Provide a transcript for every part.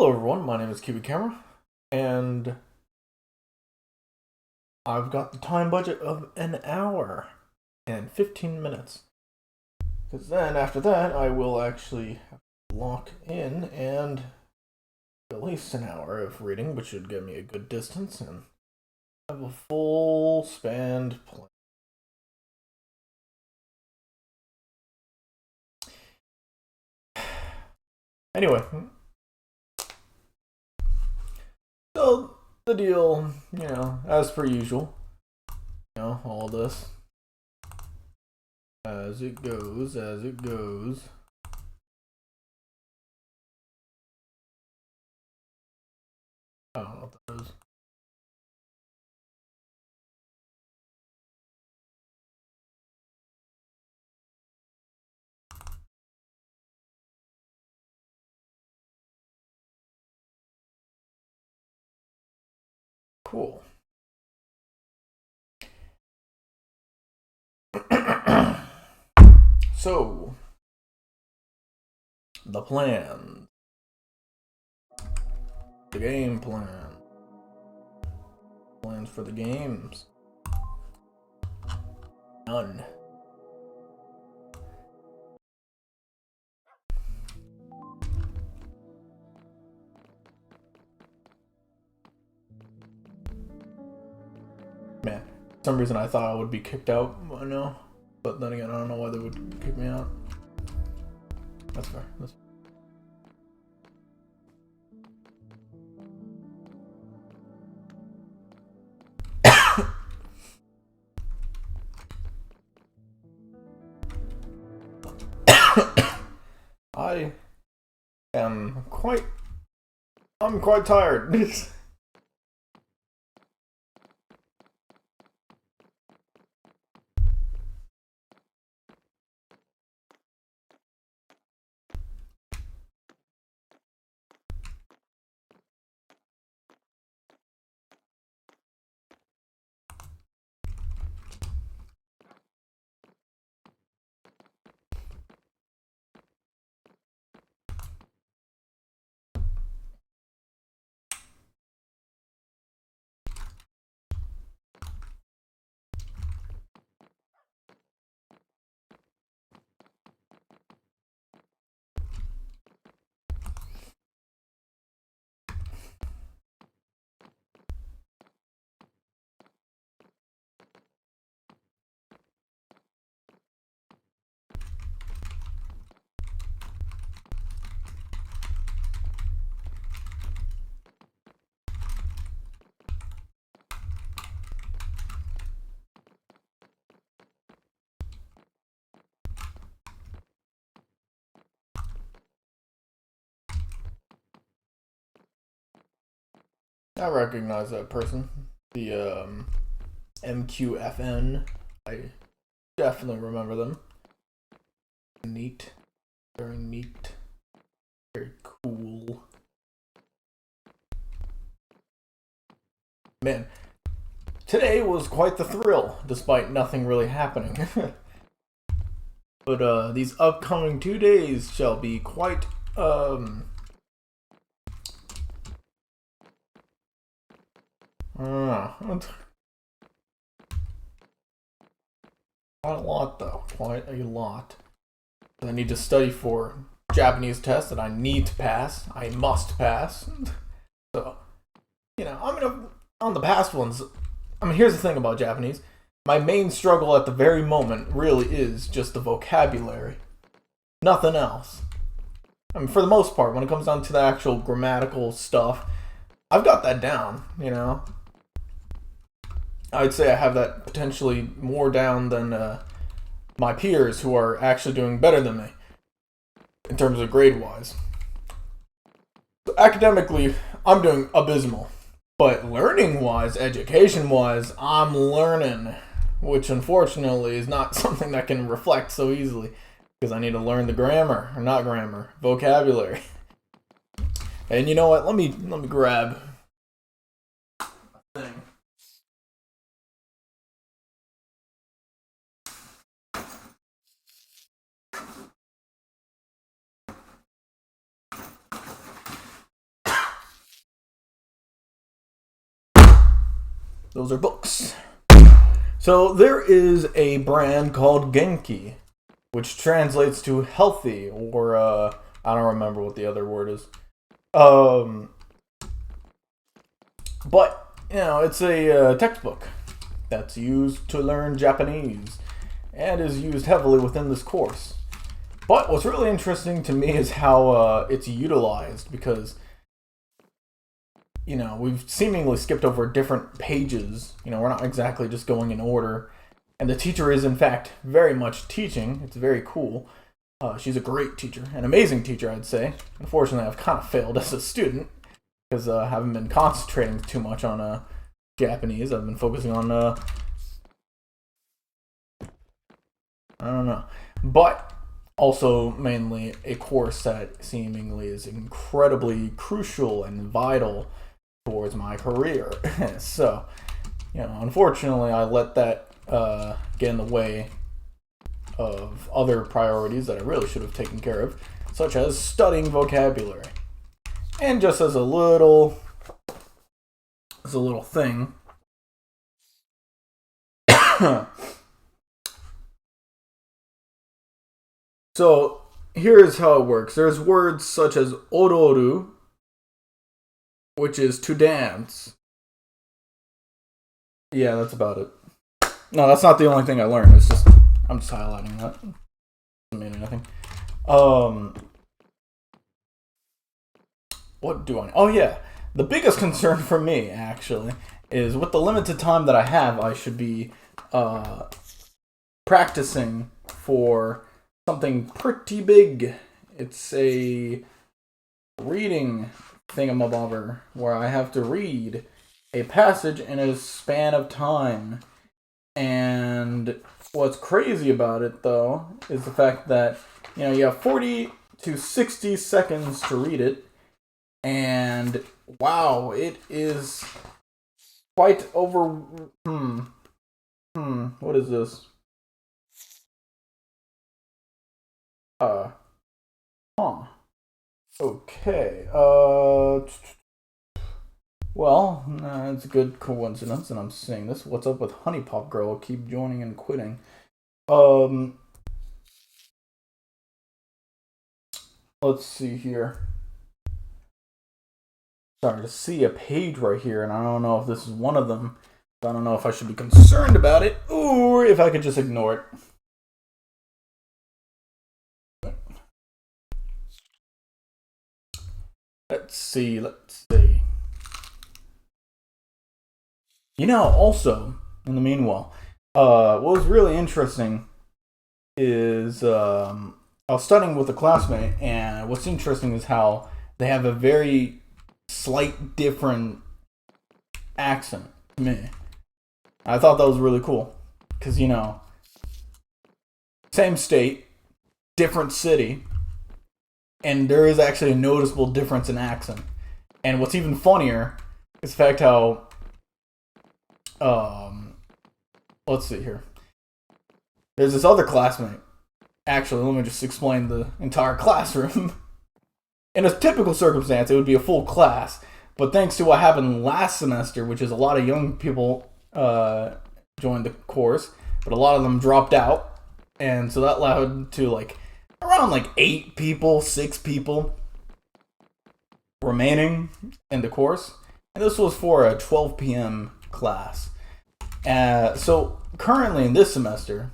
Hello everyone, my name is Hypixel, and I've got the time budget of an hour and 15 minutes. Because then, after that, I will actually lock in and at least an hour of reading, which should give me a good distance, and have a full spanned plan. Anyway, so the deal, as per usual, all this. As it goes. I don't know what that is. Cool. So, the plan. The game plan. Plans for the games. None. Man, for some reason I thought I would be kicked out, I know. But then again, I don't know why they would kick me out. That's fair. I am quite... I'm quite tired. I recognize that person. The MQFN. I definitely remember them. Neat. Very neat. Very cool. Man, today was quite the thrill, despite nothing really happening. But these upcoming 2 days shall be quite quite a lot though. Quite a lot. I need to study for Japanese tests that I need to pass. I must pass. So, on the past ones, here's the thing about Japanese. My main struggle at the very moment really is just the vocabulary. Nothing else. For the most part, when it comes down to the actual grammatical stuff, I've got that down, I'd say I have that potentially more down than my peers who are actually doing better than me in terms of grade-wise. So academically, I'm doing abysmal. But learning-wise, education-wise, I'm learning, which unfortunately is not something that can reflect so easily because I need to learn the grammar, or not grammar, vocabulary. And you know what? Let me grab a thing. Those are books. So there is a brand called Genki, which translates to healthy, or I don't remember what the other word is. But it's a textbook that's used to learn Japanese and is used heavily within this course. But what's really interesting to me is how it's utilized, because we've seemingly skipped over different pages. We're not exactly just going in order. And the teacher is, in fact, very much teaching. It's very cool. She's a great teacher, an amazing teacher, I'd say. Unfortunately, I've kind of failed as a student because I haven't been concentrating too much on Japanese. I've been focusing on, I don't know. But also mainly a course that seemingly is incredibly crucial and vital towards my career. So, unfortunately, I let that get in the way of other priorities that I really should have taken care of, such as studying vocabulary. And just as a little thing, so here's how it works. There's words such as ororu, which is to dance. Yeah, that's about it. No, that's not the only thing I learned. It's just, I'm just highlighting that. Doesn't mean anything. What do I... Oh, yeah. The biggest concern for me, actually, is with the limited time that I have, I should be practicing for something pretty big. It's a reading thingamabobber where I have to read a passage in a span of time. And what's crazy about it, though, is the fact that, you have 40 to 60 seconds to read it. And, wow, it is quite over... What is this? Okay, well, it's a good coincidence that I'm seeing this. What's up with Honey Pop Girl? Keep joining and quitting. Let's see here. Sorry to see a page right here, and I don't know if this is one of them. I don't know if I should be concerned about it, or if I could just ignore it. Let's see. Also, in the meanwhile, what was really interesting is I was studying with a classmate, and what's interesting is how they have a very slight different accent to me. I thought that was really cool, because, same state, different city, and there is actually a noticeable difference in accent. And what's even funnier is the fact how, let's see here. There's this other classmate. Actually, let me just explain the entire classroom. In a typical circumstance, it would be a full class. But thanks to what happened last semester, which is a lot of young people joined the course, but a lot of them dropped out. And so that led to around 8 people, 6 people remaining in the course. And this was for a 12 p.m. class. So currently in this semester,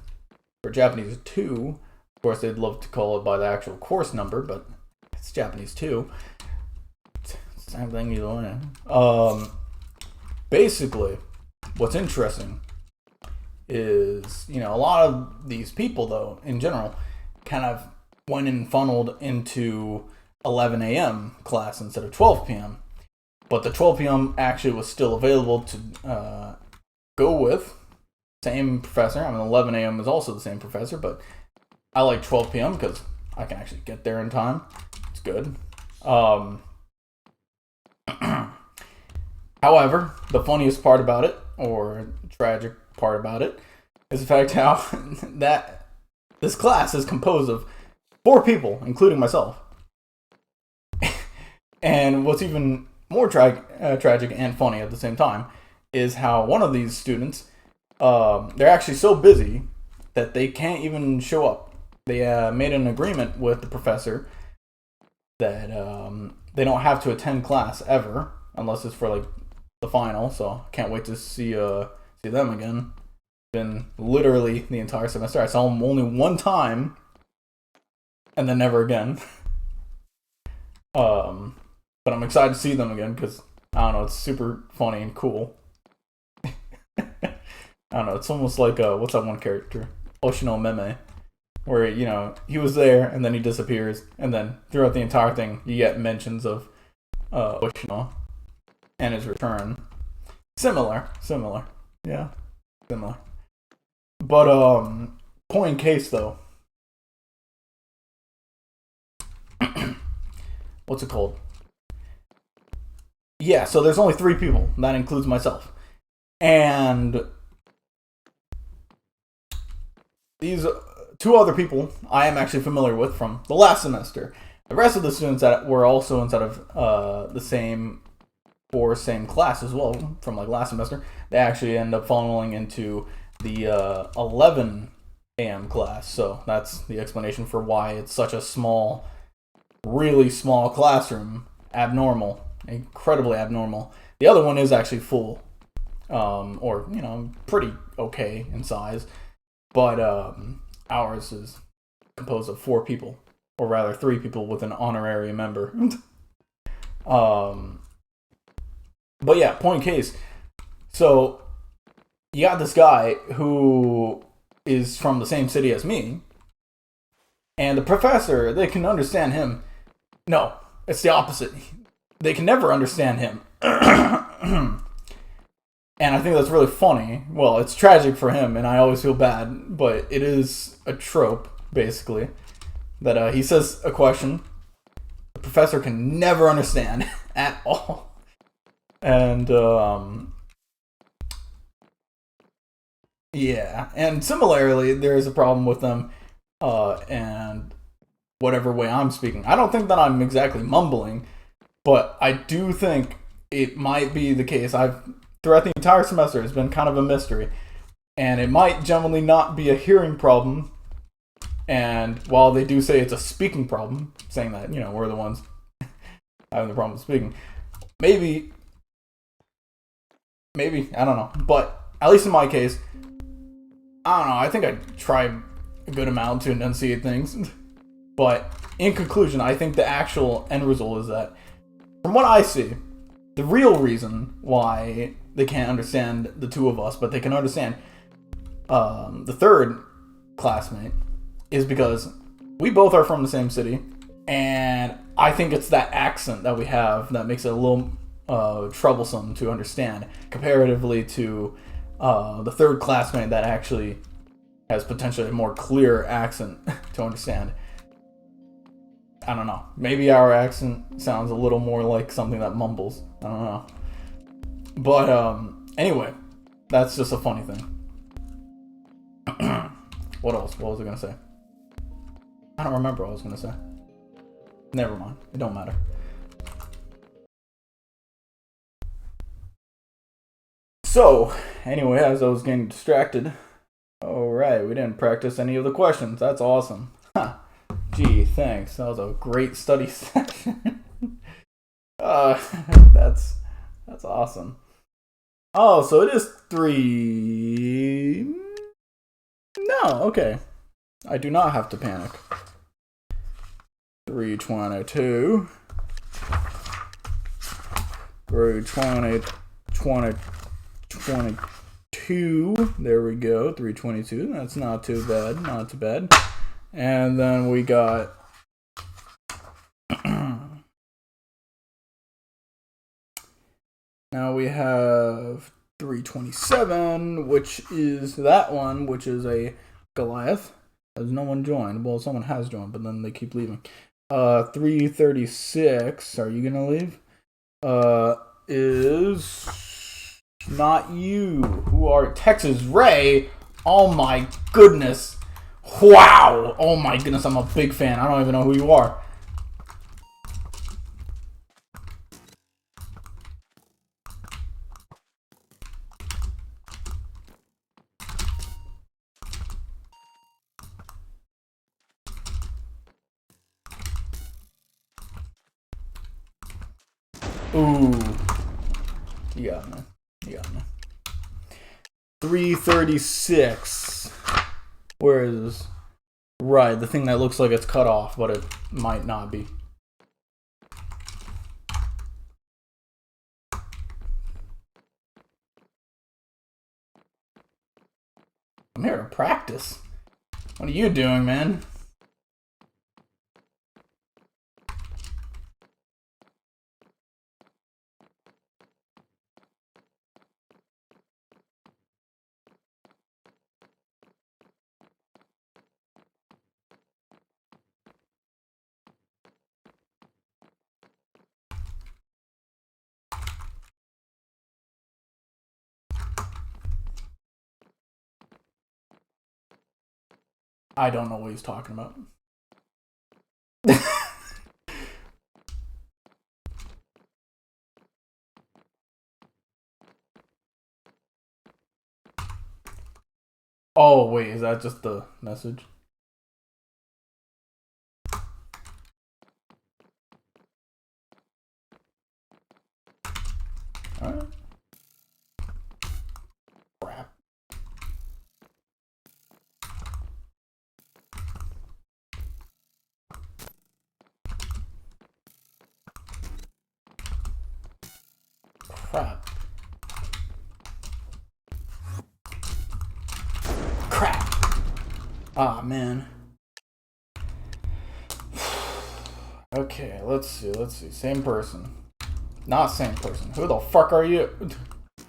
for Japanese 2, of course they'd love to call it by the actual course number, but it's Japanese 2. Same thing you're learning. Basically, what's interesting is, a lot of these people, though, in general, kind of went and funneled into 11 a.m. class instead of 12 p.m. But the 12 p.m. actually was still available to go with. Same professor. 11 a.m. is also the same professor, but I like 12 p.m. because I can actually get there in time. It's good. However, the funniest part about it, or tragic part about it, is the fact how that this class is composed of 4 people, including myself. And what's even more tragic and funny at the same time is how one of these students, they're actually so busy that they can't even show up. They made an agreement with the professor that they don't have to attend class ever unless it's for like the final. So can't wait to see them again. Been literally the entire semester. I saw them only one time, and then never again. But I'm excited to see them again because I don't know, it's super funny and cool. I don't know, it's almost like what's that one character, Oshino Meme, where he was there and then he disappears, and then throughout the entire thing you get mentions of Oshino and his return. Similar, yeah, similar. But point in case though, what's it called? Yeah, so there's only 3 people. That includes myself. And these 2 other people I am actually familiar with from the last semester. The rest of the students that were also inside of the same class as well from like last semester, they actually end up falling into the 11 a.m. class. So that's the explanation for why it's such a small, really small classroom. Abnormal. Incredibly abnormal. The other one is actually full, or pretty okay in size, but ours is composed of 4 people, or rather 3 people with an honorary member. But yeah, point in case. So you got this guy who is from the same city as me, and the professor, they can understand him. No, it's the opposite. They can never understand him. And I think that's really funny. Well, it's tragic for him, and I always feel bad, but it is a trope, basically, that he says a question the professor can never understand at all. And, yeah. And similarly, there is a problem with them, and whatever way I'm speaking. I don't think that I'm exactly mumbling, but I do think it might be the case. Throughout the entire semester, it's been kind of a mystery. And it might generally not be a hearing problem. And while they do say it's a speaking problem, saying that, we're the ones having the problem with speaking, maybe, I don't know. But at least in my case, I don't know, I think I tried a good amount to enunciate things. But in conclusion, I think the actual end result is that, from what I see, the real reason why they can't understand the 2 of us, but they can understand the 3rd classmate, is because we both are from the same city, and I think it's that accent that we have that makes it a little troublesome to understand, comparatively to the 3rd classmate that actually has potentially a more clear accent to understand. I don't know. Maybe our accent sounds a little more like something that mumbles. I don't know. But, anyway, that's just a funny thing. What else? What was I gonna say? I don't remember what I was gonna say. Never mind. It don't matter. So, anyway, as I was getting distracted. Alright, we didn't practice any of the questions. That's awesome. Huh. Gee, thanks. That was a great study session. That's awesome. Oh, so it is 3. No, okay. I do not have to panic. 322. 322. There we go. 322. That's not too bad. Not too bad. And then we got now we have 327, which is that one, which is a Goliath. Has no one joined? Well, someone has joined, but then they keep leaving. 336, are you gonna leave? Is not you. Who are Texas Ray? Oh my goodness. Wow! Oh my goodness, I'm a big fan. I don't even know who you are. Ooh. You got me. You got me. 336. Where is this? Right, the thing that looks like it's cut off, but it might not be. I'm here to practice. What are you doing, man? I don't know what he's talking about. Oh, wait, is that just the message? Alright. Crap. Crap. Crap. Ah, man. Okay, let's see. Same person. Not same person. Who the fuck are you?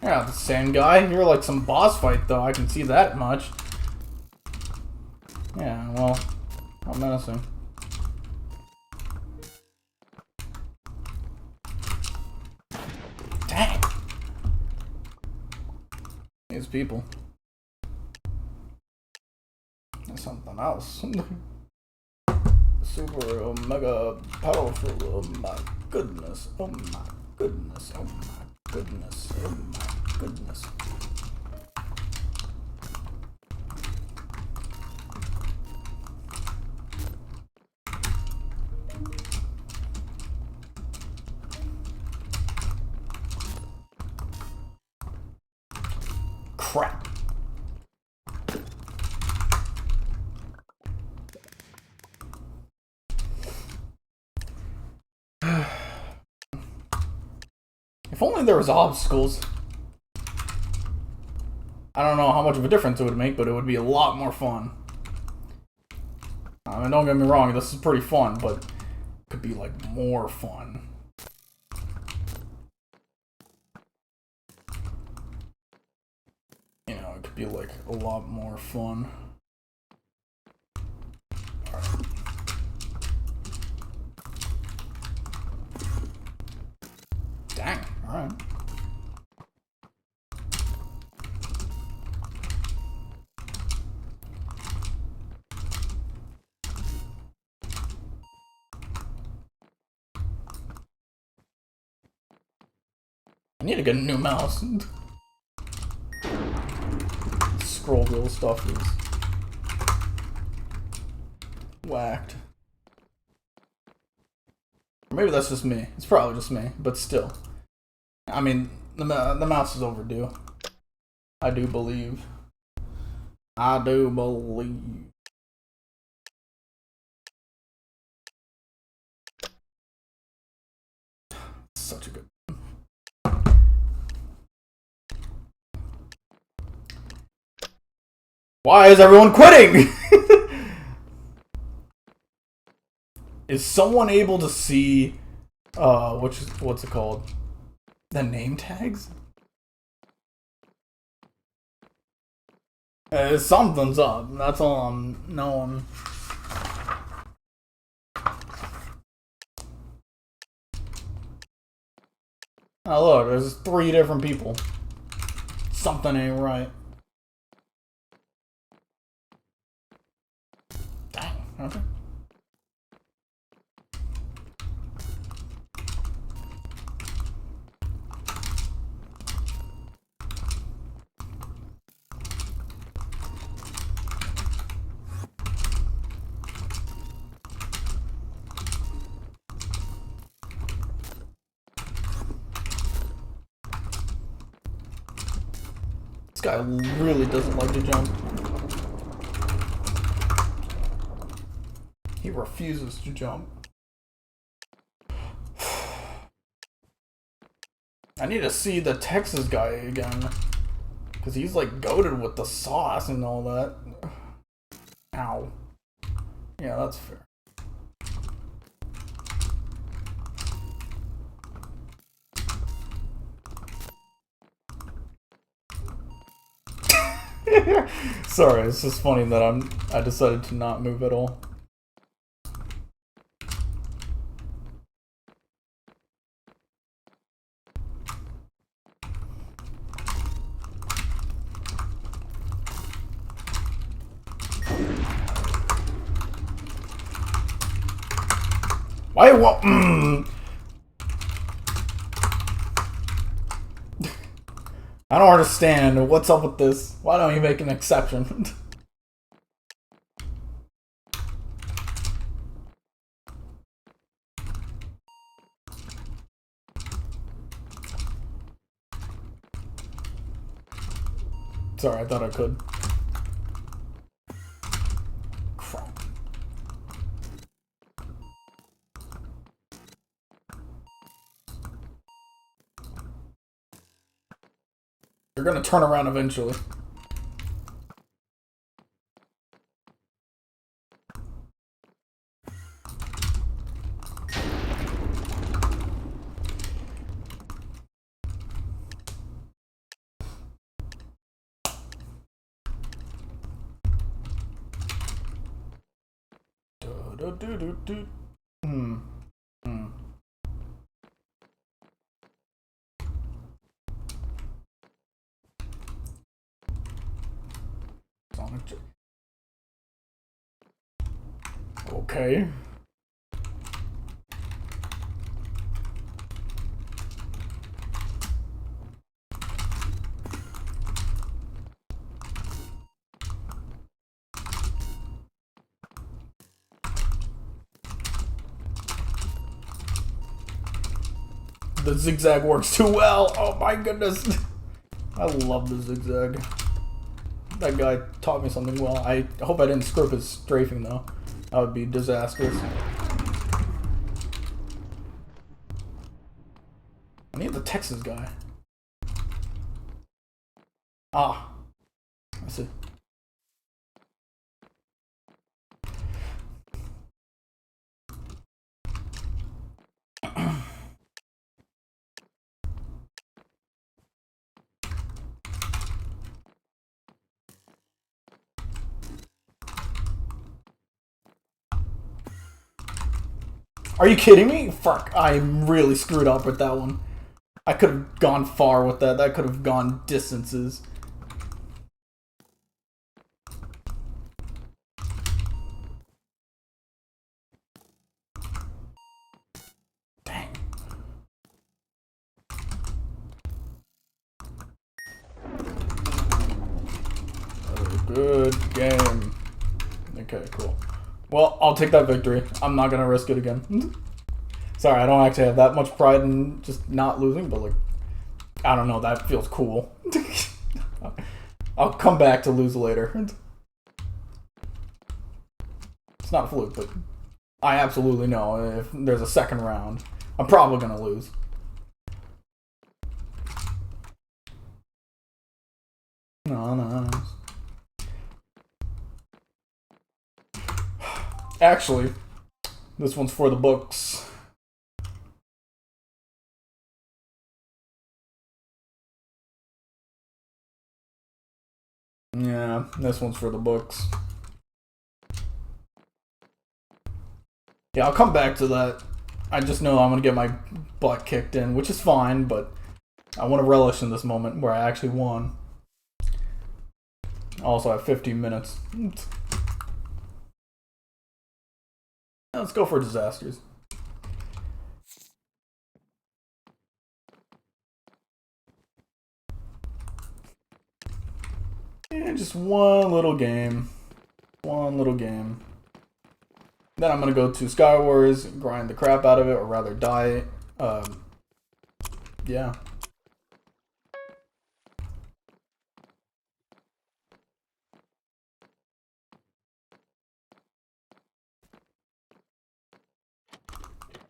You're not the same guy. You're like some boss fight, though. I can see that much. Yeah, well, I'm menacing. Dang. These people. There's something else. Super mega powerful. Oh my goodness. Oh my goodness. Oh my goodness. Oh my goodness. Crap. If only there was obstacles. I don't know how much of a difference it would make, but it would be a lot more fun. I mean, don't get me wrong, this is pretty fun, but it could be like more fun. You know, it could be like a lot more fun. Dang, alright. I need to get a new mouse. Scroll wheel stuff is whacked. Or maybe that's just me. It's probably just me, but still. I mean, the mouse is overdue. I do believe. I do believe. Such a good. Why is everyone quitting? Is someone able to see what's it called? The name tags? Something's up. That's all I'm knowing. Oh look, there's 3 different people. Something ain't right. Dang, okay. This guy really doesn't like to jump. He refuses to jump. I need to see the Texas guy again. Because he's like goated with the sauce and all that. Ow. Yeah, that's fair. Sorry, it's just funny that I decided to not move at all. Why? What? I don't understand. What's up with this? Why don't you make an exception? Sorry, I thought I could. Crap. You're gonna turn around eventually. Okay. The zigzag works too well. Oh my goodness. I love the zigzag. That guy taught me something well. I hope I didn't screw up his strafing though. That would be disastrous. I need the Texas guy. Ah. I see. Are you kidding me? Fuck, I really screwed up with that one. I could have gone far with that. That could have gone distances. Dang. Oh, good game. Okay, cool. Well, I'll take that victory. I'm not gonna risk it again. Sorry, I don't actually have that much pride in just not losing, but like, I don't know, that feels cool. I'll come back to lose later. It's not a fluke, but I absolutely know if there's a second round, I'm probably gonna lose. No. Actually, this one's for the books. Yeah, this one's for the books. Yeah, I'll come back to that. I just know I'm gonna get my butt kicked in, which is fine, but I want to relish in this moment where I actually won. Also, I have 15 minutes. Let's go for disasters. And just one little game. One little game. Then I'm gonna go to Sky Wars, grind the crap out of it, or rather die. Yeah.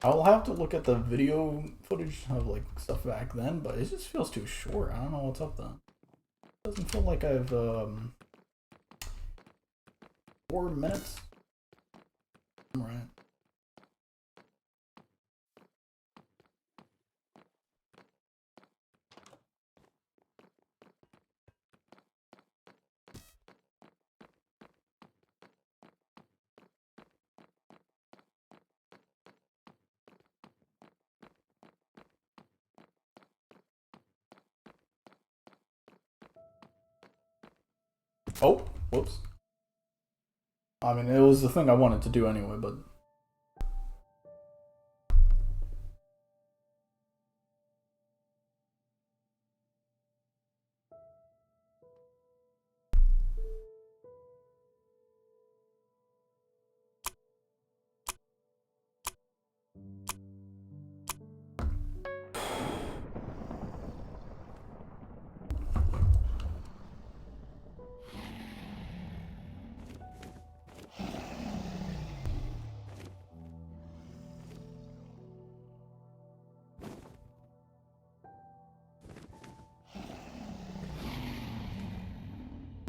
I'll have to look at the video footage of like stuff back then, but it just feels too short. I don't know what's up then. Doesn't feel like I've 4 minutes. All right. Oh, whoops. I mean, it was the thing I wanted to do anyway, but...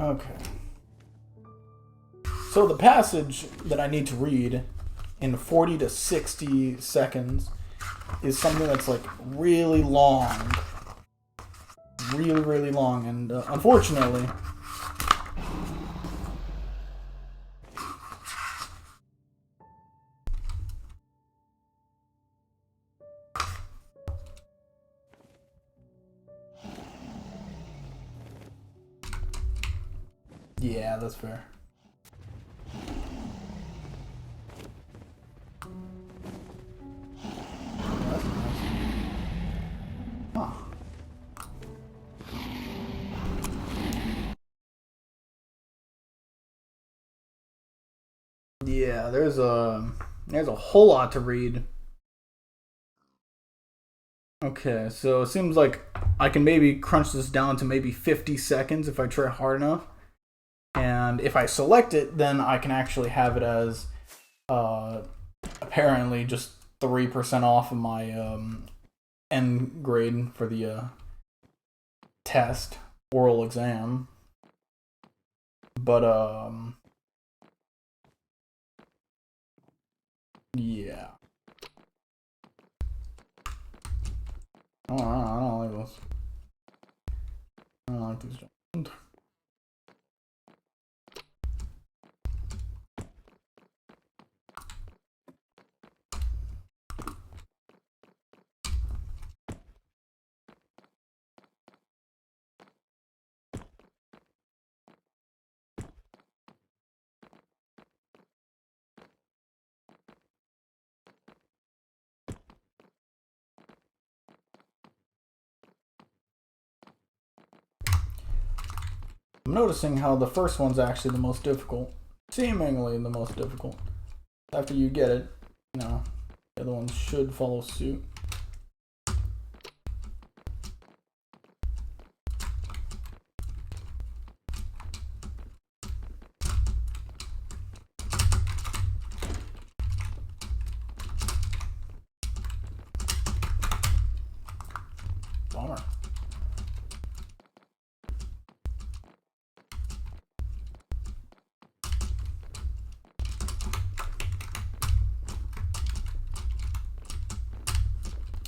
Okay. So the passage that I need to read in 40 to 60 seconds is something that's like really long. Really, really long. And unfortunately... Yeah, that's fair. That's nice. Huh. Yeah, there's a whole lot to read. Okay, so it seems like I can maybe crunch this down to maybe 50 seconds if I try hard enough. And if I select it, then I can actually have it as apparently just 3% off of my end grade for the test oral exam. But yeah. Oh, I don't like this. I don't like these jumps. I'm noticing how the first one's actually the most difficult. Seemingly the most difficult. After you get it, you know, the other ones should follow suit. Bummer.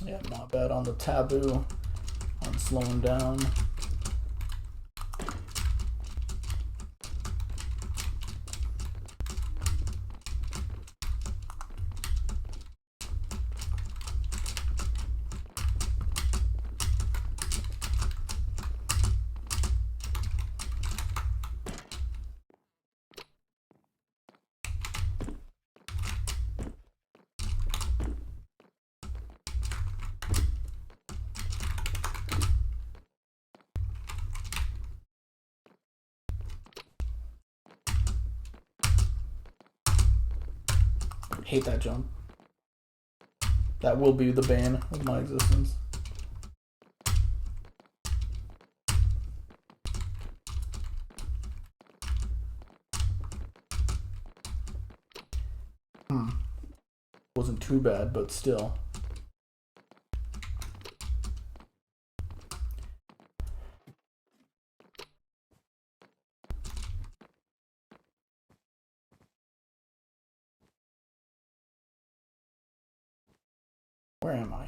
Yeah, not bad on the taboo, on slowing down. Hate that jump. That will be the bane of my existence. wasn't too bad, but still. Where am I?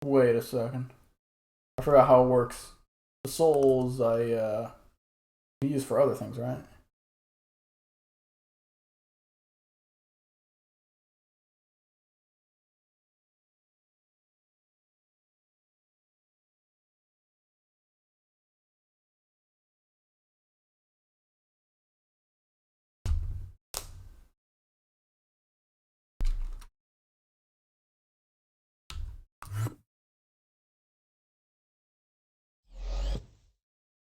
Wait a second. I forgot how it works. The souls I use for other things, right?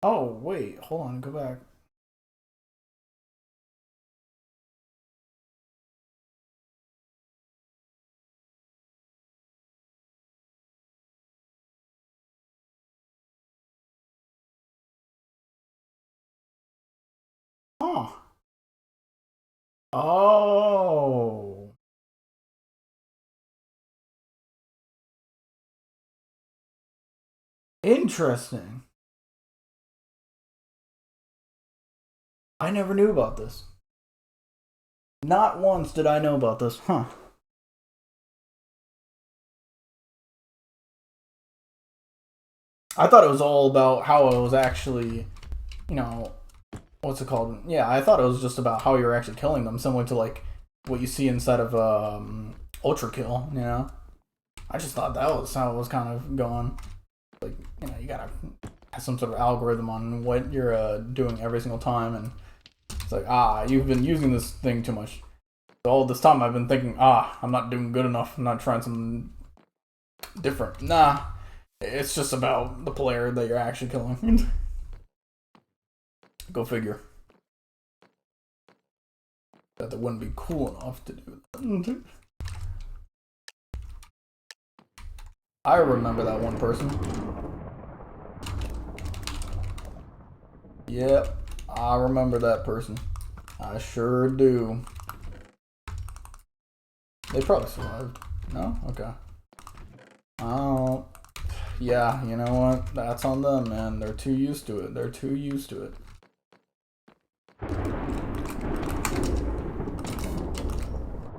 Oh, wait, hold on, go back. Huh. Oh. Interesting. I never knew about this. Not once did I know about this. Huh. I thought it was all about how it was actually, you know, what's it called? Yeah, I thought it was just about how you're actually killing them, similar to like what you see inside of Ultra Kill, you know? I just thought that was how it was kind of going. Like, you know, you gotta have some sort of algorithm on what you're doing every single time, and it's like, you've been using this thing too much. So all this time I've been thinking, I'm not doing good enough, I'm not trying something different. Nah, it's just about the player that you're actually killing. Go figure. That they wouldn't be cool enough to do that. I remember that one person. Yep, I remember that person. I sure do. They probably survived. No? Okay. Oh. Yeah, you know what? That's on them, man. They're too used to it. They're too used to it.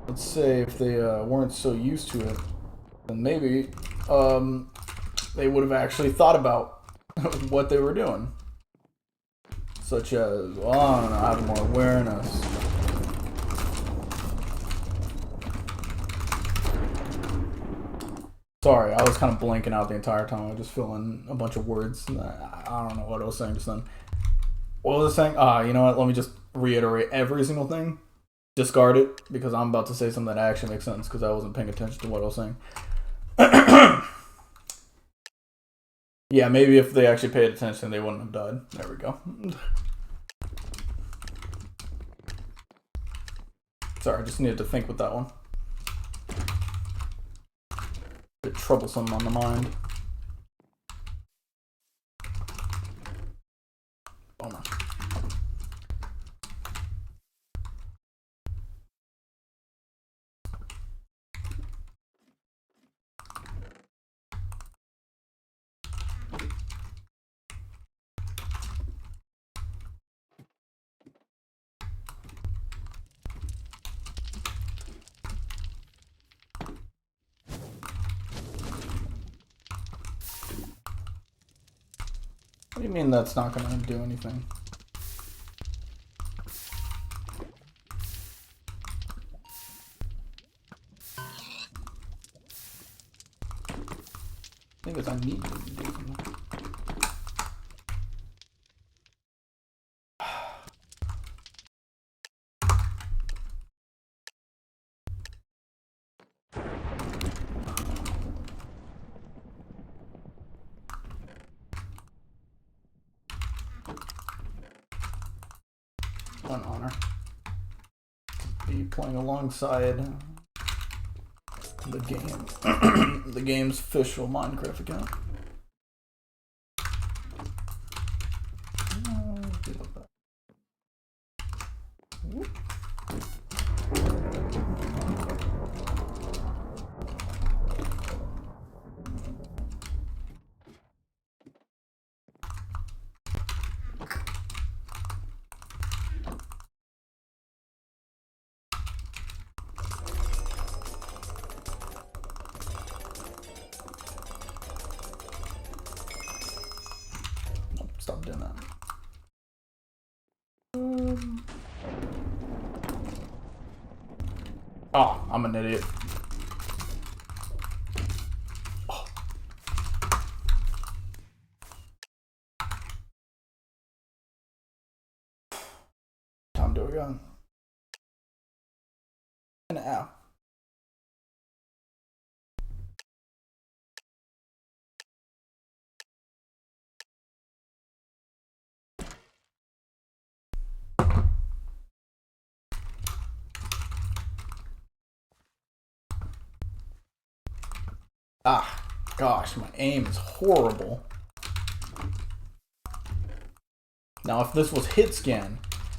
Let's say if they weren't so used to it, then maybe they would have actually thought about what they were doing. Such as, well, I don't know, have more awareness. Sorry, I was kind of blanking out the entire time. I was just filling a bunch of words. I don't know what I was saying just then. What was I saying? You know what? Let me just reiterate every single thing. Discard it, because I'm about to say something that actually makes sense, because I wasn't paying attention to what I was saying. Yeah, maybe if they actually paid attention, they wouldn't have died. There we go. Sorry, I just needed to think with that one. A bit troublesome on the mind. Bummer. What do you mean that's not going to do anything? thing is, I need to do something. An honor. Be playing alongside the game. The game's official Minecraft account. Stop doing that. Oh, I'm an idiot. Oh. Time to do it again. And ow. Ah, gosh, my aim is horrible. Now, if this was hit scan,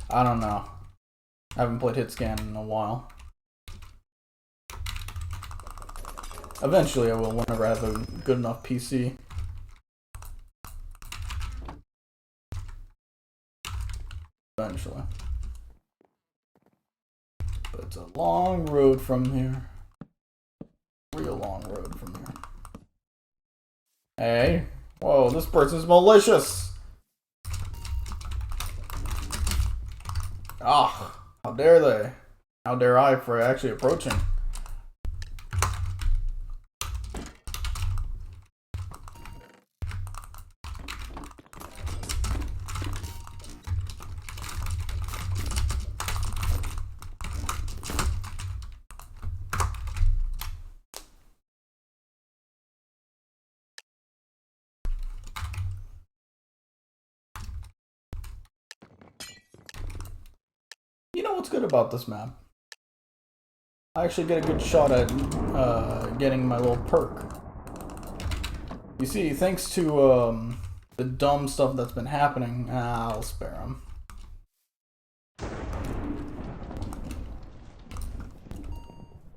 I don't know. I haven't played hit scan in a while. Eventually, I will whenever I have a good enough PC. Eventually. But it's a long road from here. Real long road from here. Hey. Whoa, this person's malicious. Ah, how dare they? How dare I for actually approaching? You know what's good about this map? I actually get a good shot at getting my little perk. You see, thanks to the dumb stuff that's been happening, I'll spare him.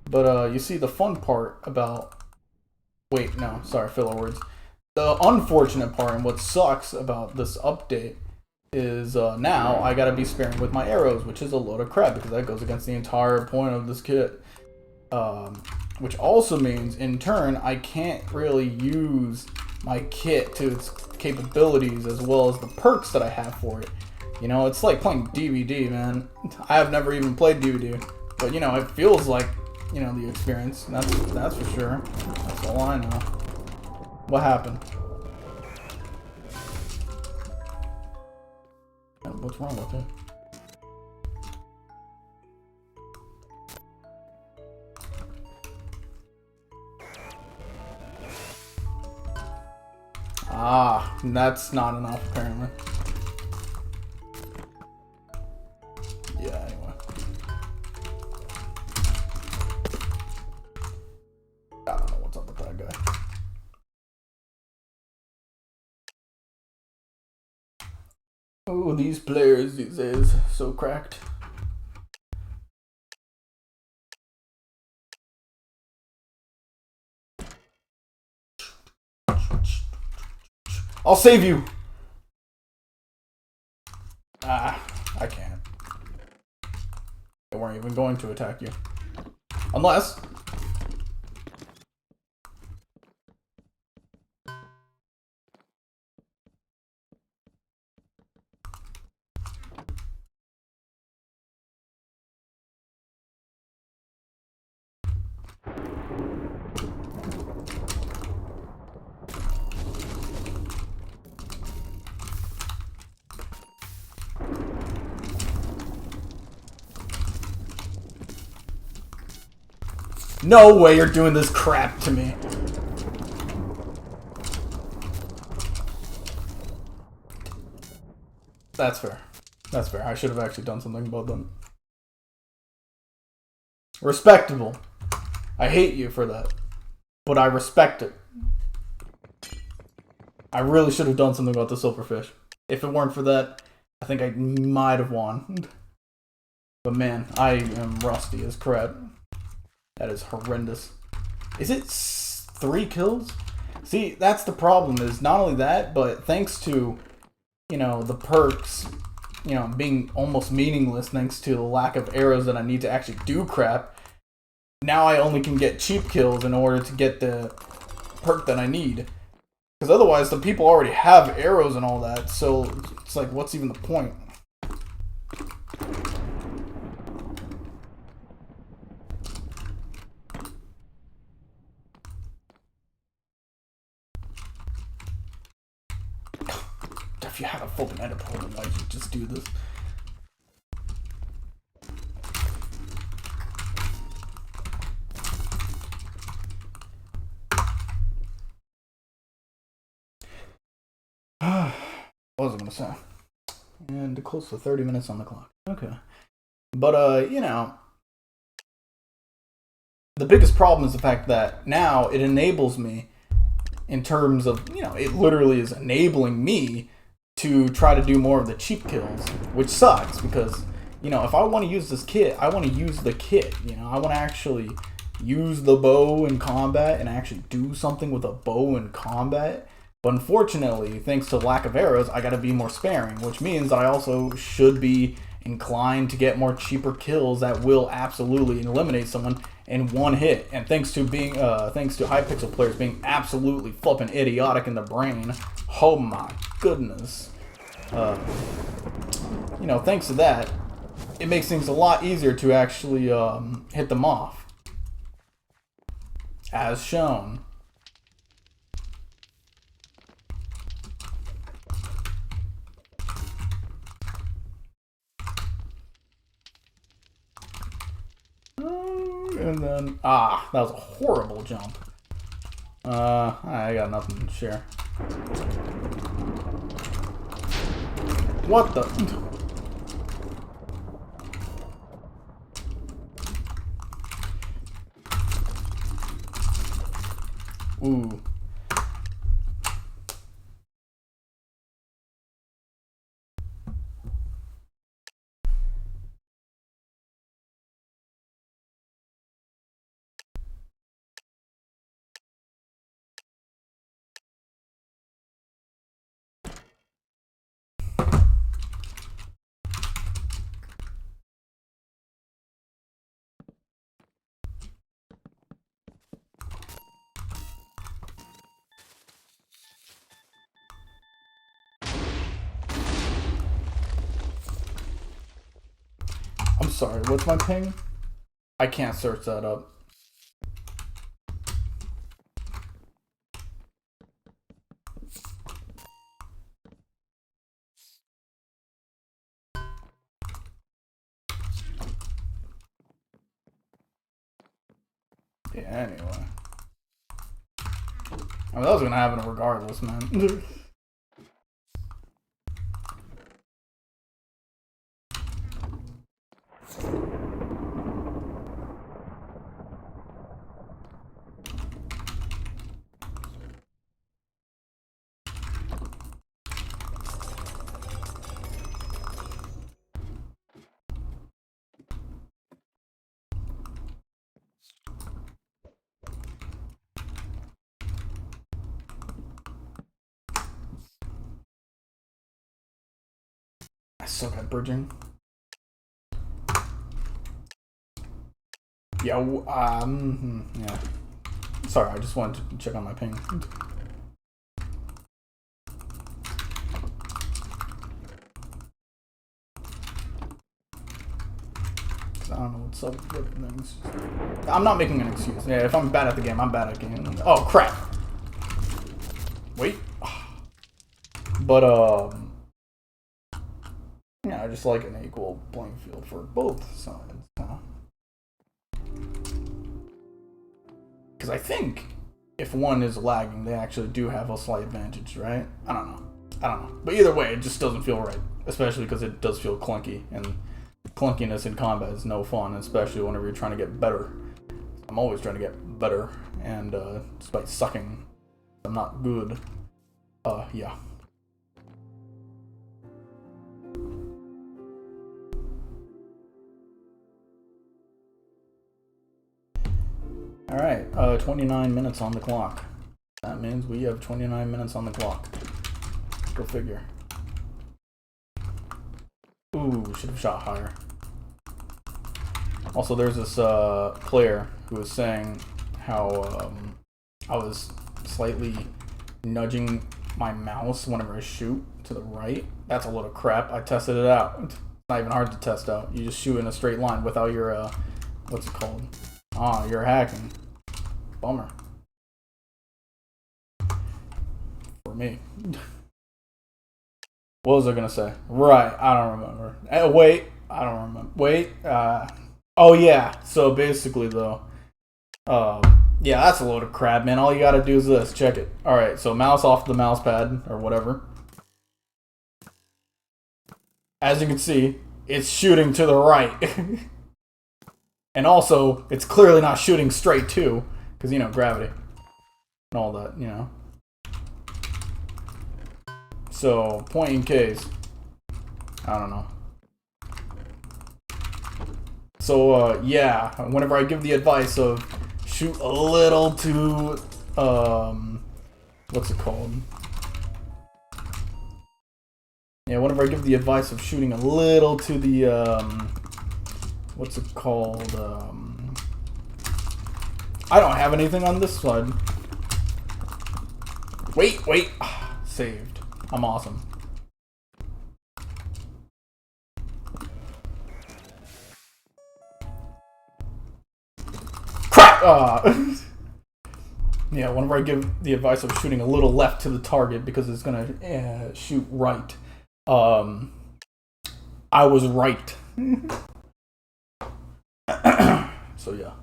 But you see, the fun part about... Wait, no, sorry, filler words. The unfortunate part and what sucks about this update is now I gotta be sparing with my arrows, which is a load of crap because that goes against the entire point of this kit. Which also means, in turn, I can't really use my kit to its capabilities as well as the perks that I have for it. You know, it's like playing DVD, man. I have never even played DVD, but you know, it feels like, you know, the experience. That's for sure. That's all I know. What happened? What's wrong with it? Ah, that's not enough apparently. Yeah, anyway. I don't know what's up with that guy. Oh, these players these days, so cracked. I'll save you! Ah, I can't. They weren't even going to attack you. Unless... No way you're doing this crap to me. That's fair. That's fair. I should have actually done something about them. Respectable. I hate you for that. But I respect it. I really should have done something about the silverfish. If it weren't for that, I think I might have won. But man, I am rusty as crap. That is horrendous. Is it 3 kills? See, that's the problem, is not only that, but thanks to, you know, the perks, you know, being almost meaningless thanks to the lack of arrows that I need to actually do crap, now I only can get cheap kills in order to get the perk that I need. Because otherwise, the people already have arrows and all that, so it's like, what's even the point? If you had a full ender pearl, why would you just do this? What was I gonna say? And close to 30 minutes on the clock. Okay. But, you know, the biggest problem is the fact that now it enables me in terms of, you know, it literally is enabling me to try to do more of the cheap kills, which sucks because, you know, if I want to use this kit, I want to use the kit, you know, I want to actually use the bow in combat and actually do something with a bow in combat. But unfortunately, thanks to lack of arrows, I gotta be more sparing, which means I also should be inclined to get more cheaper kills that will absolutely eliminate someone in one hit. And thanks to Hypixel players being absolutely flipping idiotic in the brain, oh my goodness. You know, thanks to that, it makes things a lot easier to actually hit them off. As shown. And then, that was a horrible jump. I got nothing to share. What the? Ooh. I'm sorry, what's my ping? I can't search that up. Yeah, anyway. I mean, that was gonna happen regardless, man. I suck at bridging. Yeah, yeah. Sorry, I just wanted to check on my ping. I don't know what's up with things. I'm not making an excuse. Yeah, if I'm bad at the game, I'm bad at the game. Oh, crap. Wait. But, yeah, I just like an equal playing field for both sides. because I think if one is lagging, they actually do have a slight advantage, right? I don't know. But either way, it just doesn't feel right, especially because it does feel clunky, and clunkiness in combat is no fun, especially whenever you're trying to get better. I'm always trying to get better, and despite sucking, I'm not good. Yeah. Alright, 29 minutes on the clock. That means we have 29 minutes on the clock. Go figure. Ooh, should have shot higher. Also, there's this player who was saying how I was slightly nudging my mouse whenever I shoot to the right. That's a load of crap. I tested it out. It's not even hard to test out. You just shoot in a straight line without your, what's it called? Ah, you're hacking. Bummer. For me. What was I gonna say? Right, I don't remember. Wait, I don't remember. Wait, oh yeah, so basically though, yeah, that's a load of crap, man. All you gotta do is this, check it. Alright, so mouse off the mouse pad, or whatever. As you can see, it's shooting to the right. And also, it's clearly not shooting straight too, because, you know, gravity. And all that, you know. So, point in case. I don't know. So, yeah, whenever I give the advice of shoot a little to, what's it called? Yeah, whenever I give the advice of shooting a little to the, what's it called? I don't have anything on this side. Wait. Saved. I'm awesome. Crap! Yeah, whenever I give the advice of shooting a little left to the target because it's gonna shoot right, I was right. So yeah.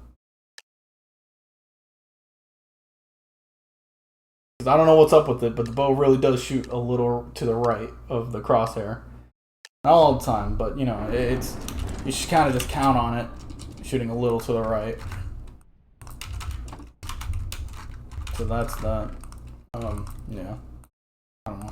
I don't know what's up with it, but the bow really does shoot a little to the right of the crosshair. Not all the time, but you know, it's you should kind of just count on it shooting a little to the right. So that's that. Yeah. I don't know.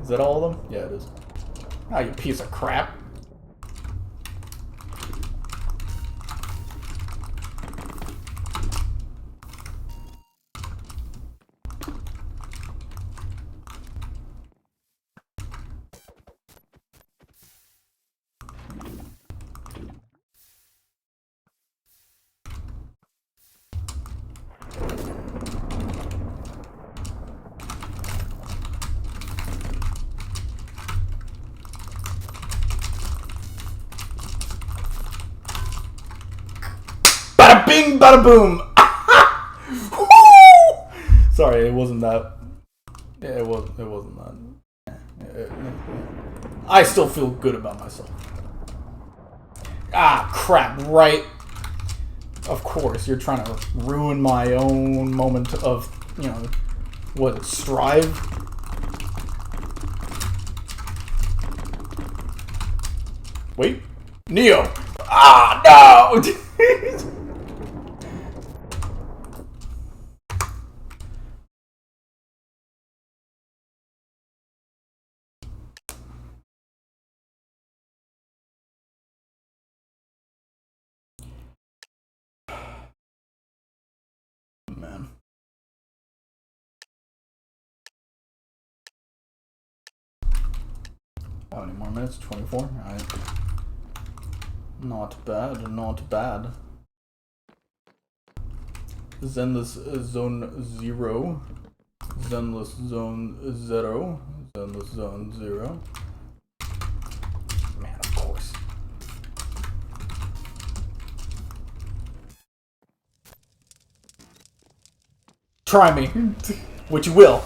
Is that all of them? Yeah, it is. Ah, you piece of crap. Bada bing, bada boom. Sorry, it wasn't that. Yeah, it wasn't that. I still feel good about myself. Ah, crap! Right. Of course, you're trying to ruin my own moment of, you know, what, strive. Wait, Neo. Ah, no. Man. How many more minutes? 24? Alright. Not bad, not bad. Zenless Zone 0. Zenless Zone 0. Zenless Zone 0. Man, of course. Try me. Which you will.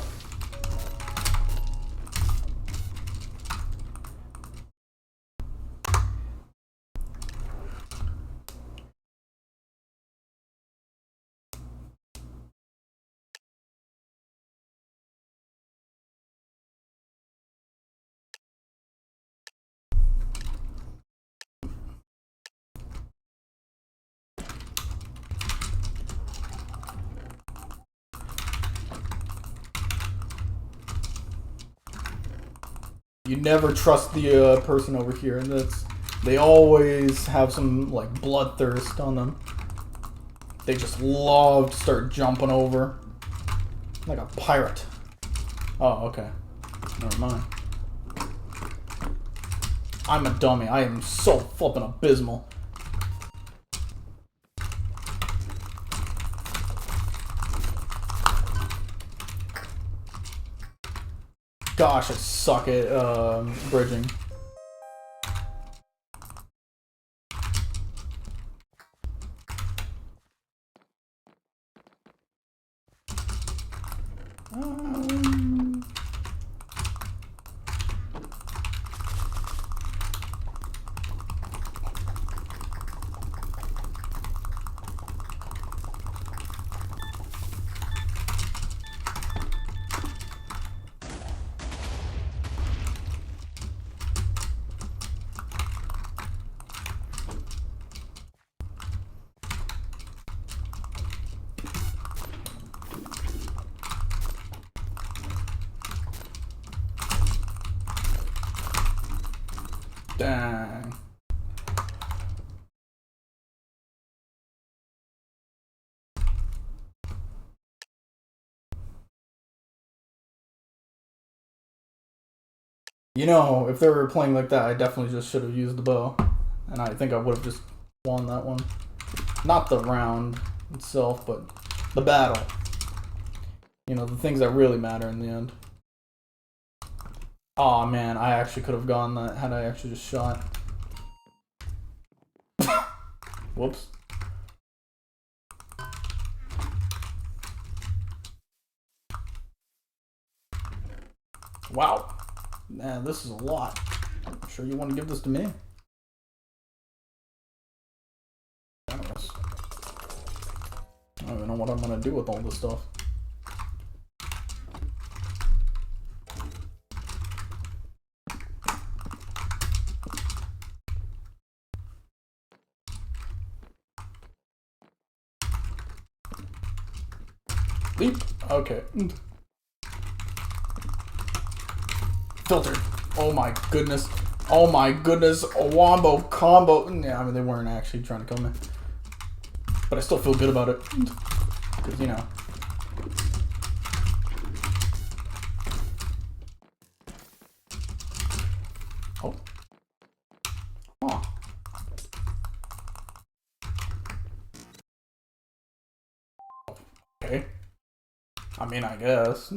You never trust the person over here, and they always have some like bloodthirst on them. They just love to start jumping over like a pirate. Oh, okay. Never mind. I'm a dummy. I am so flippin' abysmal. Gosh, I suck at bridging. Dang. You know, if they were playing like that, I definitely just should have used the bow. And I think I would have just won that one. Not the round itself, but the battle. You know, the things that really matter in the end. Aw, man, I actually could have gone that had I actually just shot. Whoops. Wow. Man, this is a lot. I'm sure you want to give this to me? Generous. I don't even know what I'm going to do with all this stuff. Leap. Okay. Filtered. Oh my goodness. Oh my goodness. A wombo combo. Yeah, I mean, they weren't actually trying to kill me. But I still feel good about it. Because, you know. Oh. Oh. Okay. I mean, I guess.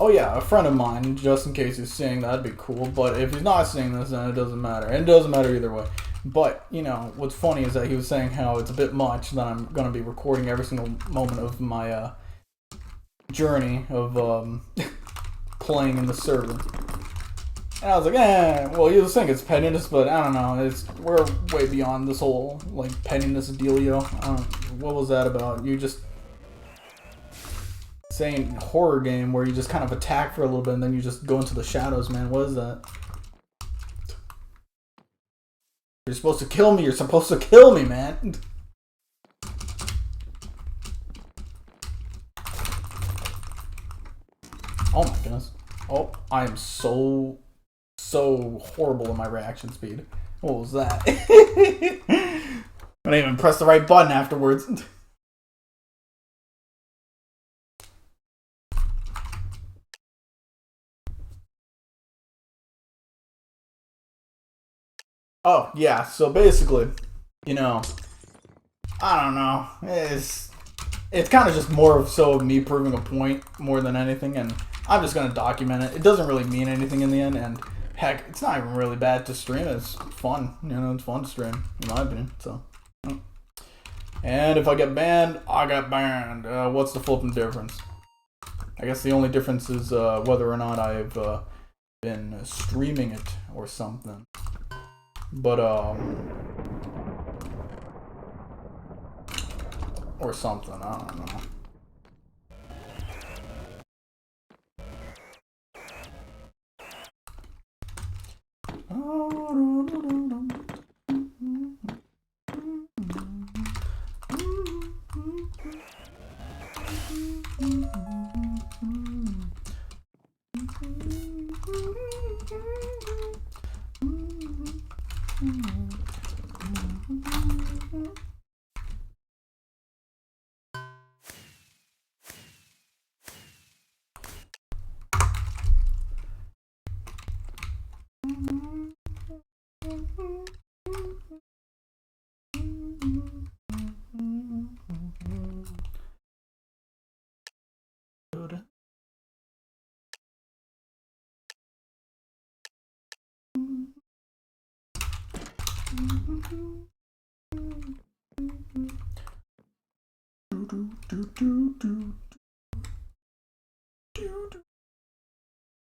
Oh yeah, a friend of mine, just in case he's seeing that'd be cool, but if he's not seeing this, then it doesn't matter. And it doesn't matter either way. But, you know, what's funny is that he was saying how it's a bit much that I'm going to be recording every single moment of my journey of playing in the server. And I was like, well, you think it's pettiness, but I don't know, we're way beyond this whole, like, pettiness dealio. What was that about? You just saying horror game where you just kind of attack for a little bit and then you just go into the shadows, man. What is that? You're supposed to kill me. You're supposed to kill me, man. Oh my goodness. Oh, I am so horrible in my reaction speed. What was that? I didn't even press the right button afterwards. Oh, yeah, so basically, you know, I don't know. It's kind of just more of so me proving a point more than anything, and I'm just going to document it. It doesn't really mean anything in the end, and heck, it's not even really bad to stream. It's fun. You know, it's fun to stream, in my opinion, so. And if I get banned, I got banned. What's the flipping difference? I guess the only difference is whether or not I've been streaming it or something. But, or something, I don't know.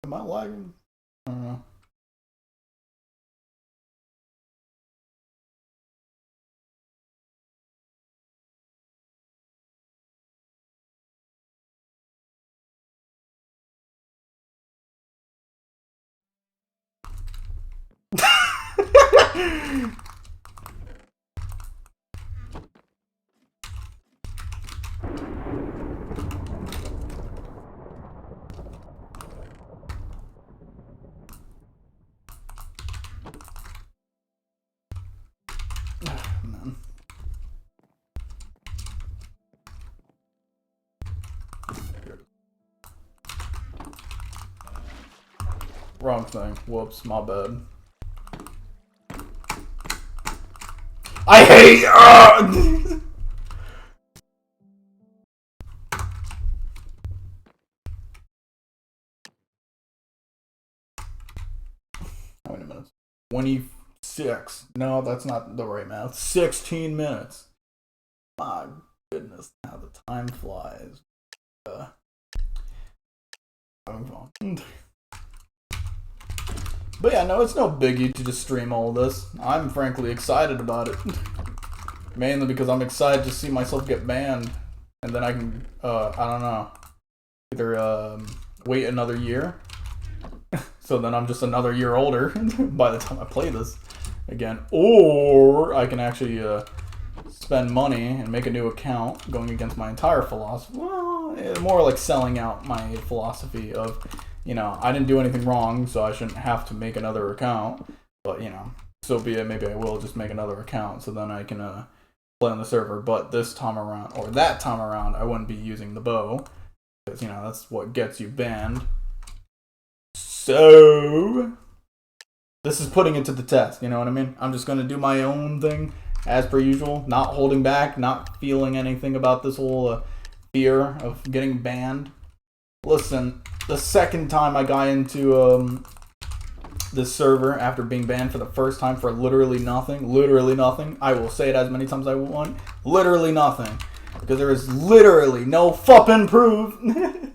Am I lagging? I don't know. Man. Wrong thing. Whoops, my bad. I hate. How many minutes? 26. No, that's not the right math. 16 minutes. My goodness, how the time flies. But yeah, no, it's no biggie to just stream all this. I'm frankly excited about it. Mainly because I'm excited to see myself get banned. And then I can, I don't know, either wait another year. So then I'm just another year older by the time I play this again. Or I can actually spend money and make a new account going against my entire philosophy. Well, more like selling out my philosophy of, you know, I didn't do anything wrong, so I shouldn't have to make another account. But, you know, so be it. Maybe I will just make another account so then I can play on the server. But this time around, or that time around, I wouldn't be using the bow. Because, you know, that's what gets you banned. So, this is putting it to the test, you know what I mean? I'm just going to do my own thing, as per usual. Not holding back, not feeling anything about this whole fear of getting banned. Listen, the second time I got into this server after being banned for the first time for literally nothing, I will say it as many times as I want, literally nothing. Because there is literally no fucking proof. You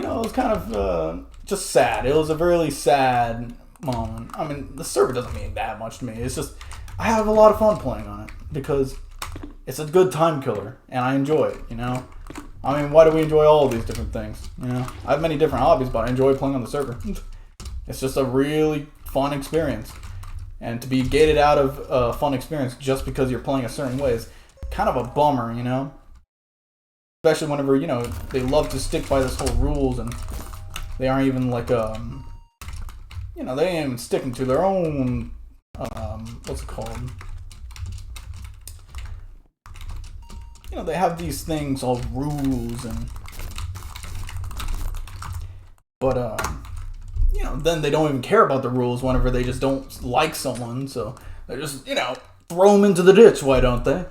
know, it was kind of just sad. It was a really sad moment. I mean, the server doesn't mean that much to me. It's just, I have a lot of fun playing on it because it's a good time killer and I enjoy it, you know? I mean, why do we enjoy all of these different things, you know? I have many different hobbies, but I enjoy playing on the server. It's just a really fun experience. And to be gated out of a fun experience just because you're playing a certain way is kind of a bummer, you know? Especially whenever, you know, they love to stick by this whole rules and they aren't even like, you know, they ain't even sticking to their own, what's it called? You know, they have these things, all rules and, but, you know, then they don't even care about the rules whenever they just don't like someone. So they just, you know, throw them into the ditch. Why don't they?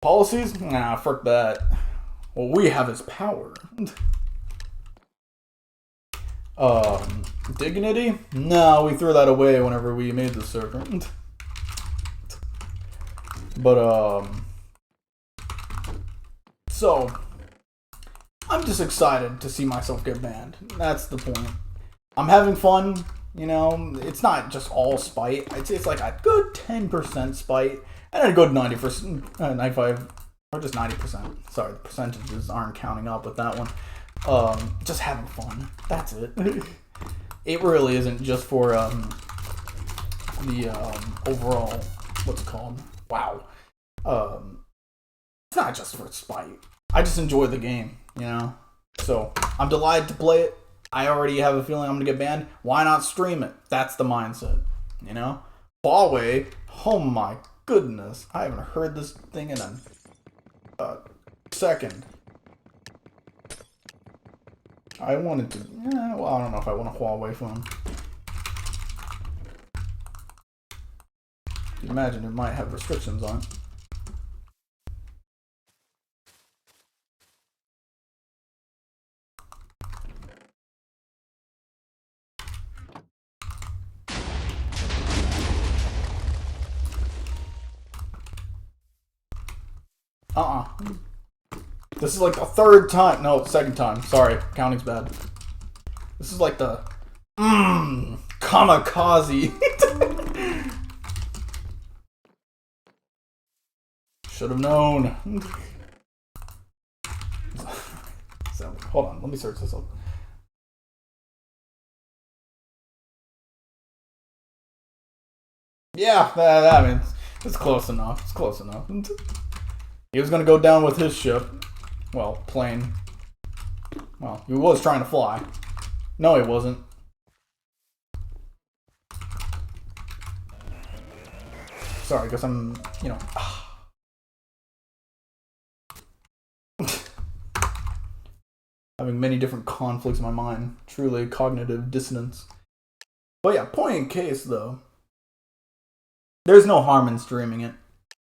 Policies? Nah, fuck that. What we have is power. Dignity? No, we threw that away whenever we made the server. But, so, I'm just excited to see myself get banned. That's the point. I'm having fun, you know, it's not just all spite. It's like a good 10% spite, and a good 90%, 95, or just 90%. Sorry, the percentages aren't counting up with that one. Just having fun. That's it. It really isn't just for, the, overall, what's it called? Wow. It's not just for spite. I just enjoy the game, you know? So, I'm delighted to play it. I already have a feeling I'm gonna get banned. Why not stream it? That's the mindset, you know? Huawei, oh my goodness. I haven't heard this thing in a second. I wanted to, well, I don't know if I want a Huawei phone. Imagine it might have restrictions on it. This is like the third time. No, second time. Sorry, counting's bad. This is like the kamikaze. Should have known. So, hold on, let me search this up. Yeah, I mean, it's close enough. It's close enough. He was gonna go down with his ship. Well, plane. Well, he was trying to fly. No, he wasn't. Sorry, because I'm, you know. Having many different conflicts in my mind. Truly cognitive dissonance. But yeah, point in case, though. There's no harm in streaming it.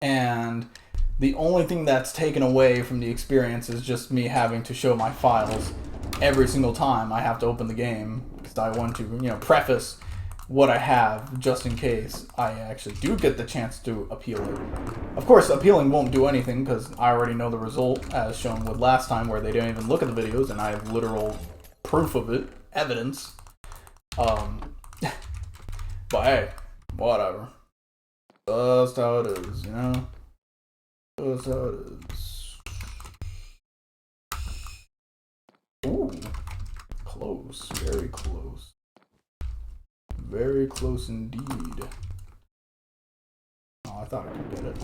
And the only thing that's taken away from the experience is just me having to show my files every single time I have to open the game, because I want to, you know, preface what I have just in case I actually do get the chance to appeal it. Of course, appealing won't do anything because I already know the result, as shown with last time where they didn't even look at the videos and I have literal proof of it, evidence. But hey, whatever. Just how it is, you know? Just how it is. Ooh. Close. Very close. Very close indeed. Oh, I thought I could get it.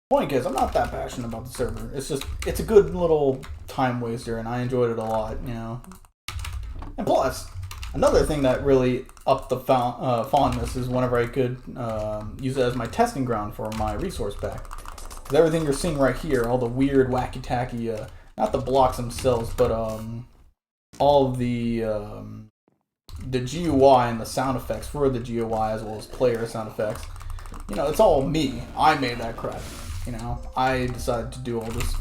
Point is, I'm not that passionate about the server. It's just, it's a good little time waster, and I enjoyed it a lot, you know. And plus, another thing that really upped the fondness is whenever I could use it as my testing ground for my resource pack. Because everything you're seeing right here, all the weird, wacky-tacky, not the blocks themselves, but all of the GUI and the sound effects for the GUI, as well as player sound effects. You know, it's all me. I made that crap. You know, I decided to do all this.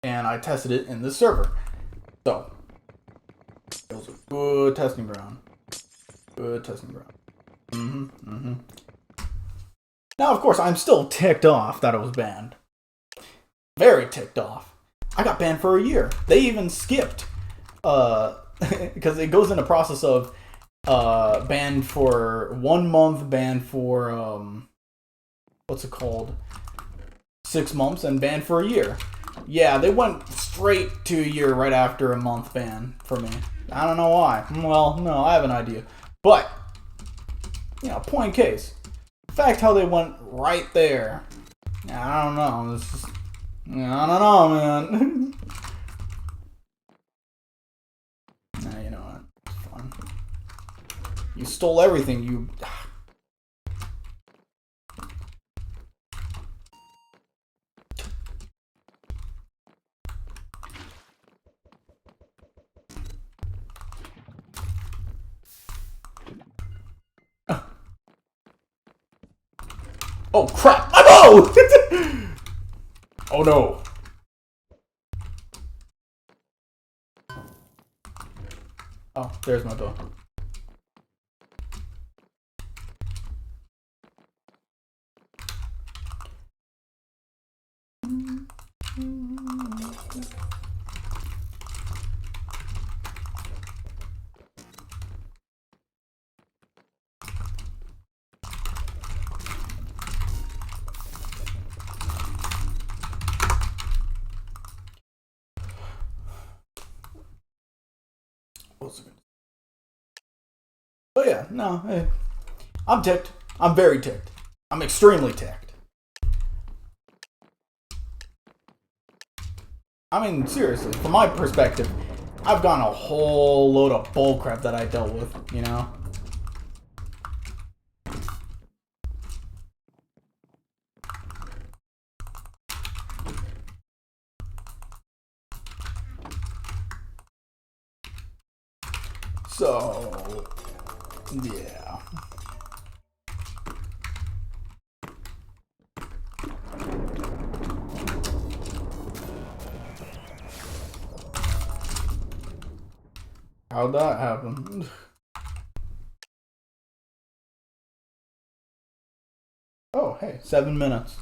And I tested it in this server. So, it was a good testing ground. Good testing ground. Now, of course, I'm still ticked off that it was banned. Very ticked off. I got banned for a year. They even skipped. Because it goes in a process of banned for 1 month, banned for what's it called, 6 months, and banned for a year. Yeah, they went straight to a year right after a month ban for me. I don't know why. Well, no, I have an idea. But, you know, point in case. The fact how they went right there. I don't know. This is, I don't know, man. Nah, you know what? It's fun. You stole everything, you... Oh crap! My bow! Oh no. Oh, there's my bow. But yeah, no, hey, I'm ticked. I'm very ticked. I'm extremely ticked. I mean, seriously, from my perspective, I've gotten a whole load of bullcrap that I dealt with, you know? So, yeah. How'd that happen? Oh, hey, 7 minutes.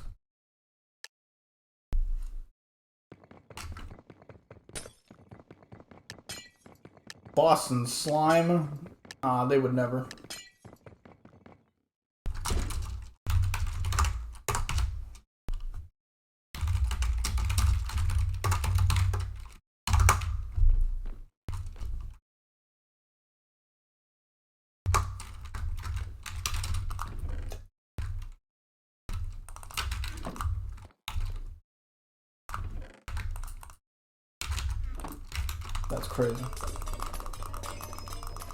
Boston slime? They would never. That's crazy.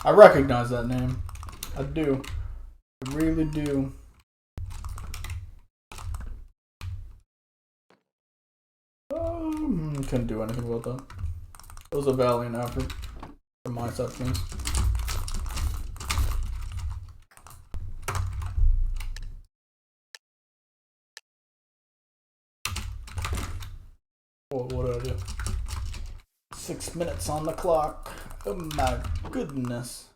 I recognize that name. I do. I really do. Couldn't do anything about that. It was a valiant effort from my side of things. Oh, what did I do? 6 minutes on the clock. Oh my goodness.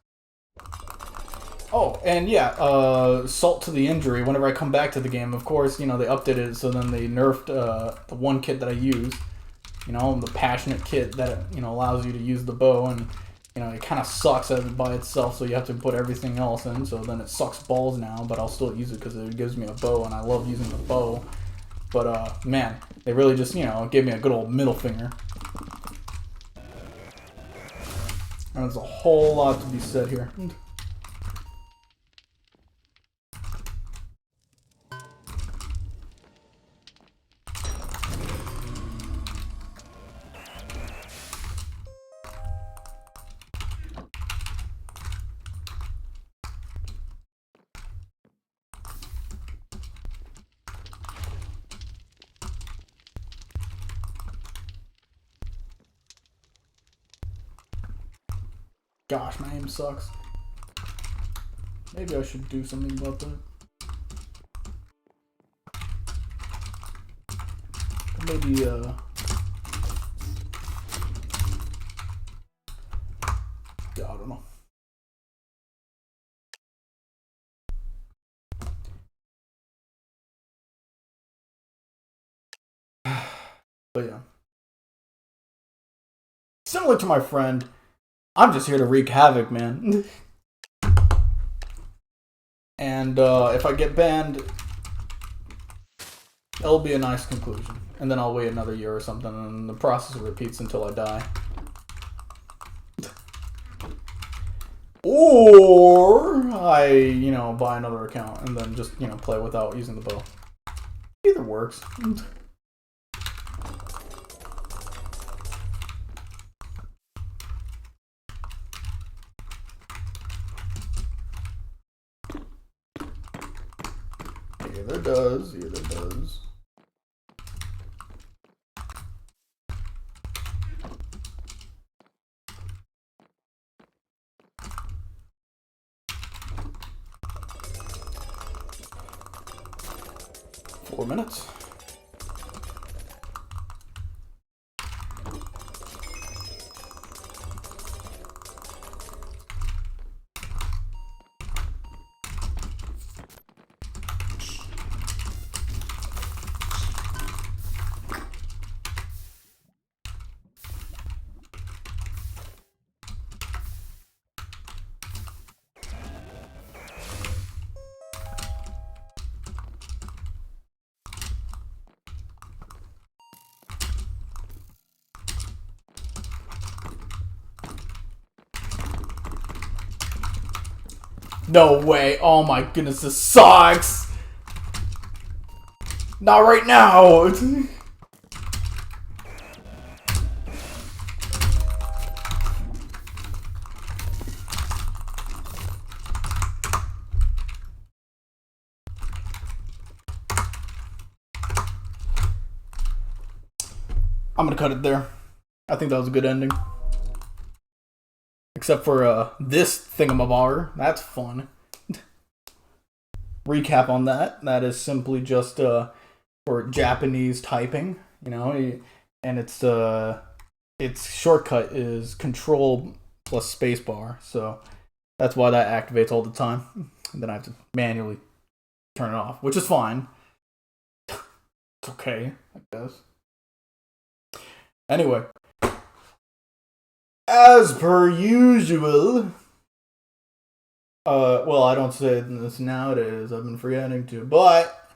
Oh, and yeah, salt to the injury. Whenever I come back to the game, of course, you know, they updated it, so then they nerfed the one kit that I use. You know, the passionate kit that, you know, allows you to use the bow, and, you know, it kind of sucks by itself, so you have to put everything else in, so then it sucks balls now, but I'll still use it because it gives me a bow, and I love using the bow. But, man, they really just, you know, gave me a good old middle finger. And there's a whole lot to be said here. Gosh, my aim sucks. Maybe I should do something about that. Maybe, yeah, I don't know. But yeah. Similar to my friend, I'm just here to wreak havoc, man. And if I get banned, it'll be a nice conclusion. And then I'll wait another year or something, and the process repeats until I die. Or I, you know, buy another account and then just, you know, play without using the bow. Either works. Either does, either does. Four minutes. No way. Oh my goodness, this sucks. Not right now. I'm gonna cut it there. I think that was a good ending. Except for this thingamabobber. That's fun. Recap on that. That is simply just for Japanese typing, you know, and its shortcut is Control plus Spacebar. So that's why that activates all the time. And then I have to manually turn it off, which is fine. It's okay, I guess. Anyway, as per usual, well, I don't say this nowadays, I've been forgetting to, but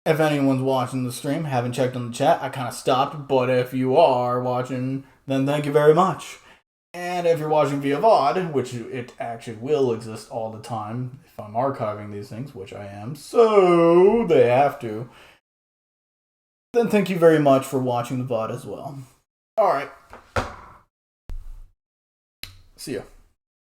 if anyone's watching the stream, haven't checked on the chat, I kind of stopped, but if you are watching, then thank you very much. And if you're watching via VOD, which it actually will exist all the time if I'm archiving these things, which I am, so they have to, then thank you very much for watching the VOD as well. Alright. See ya.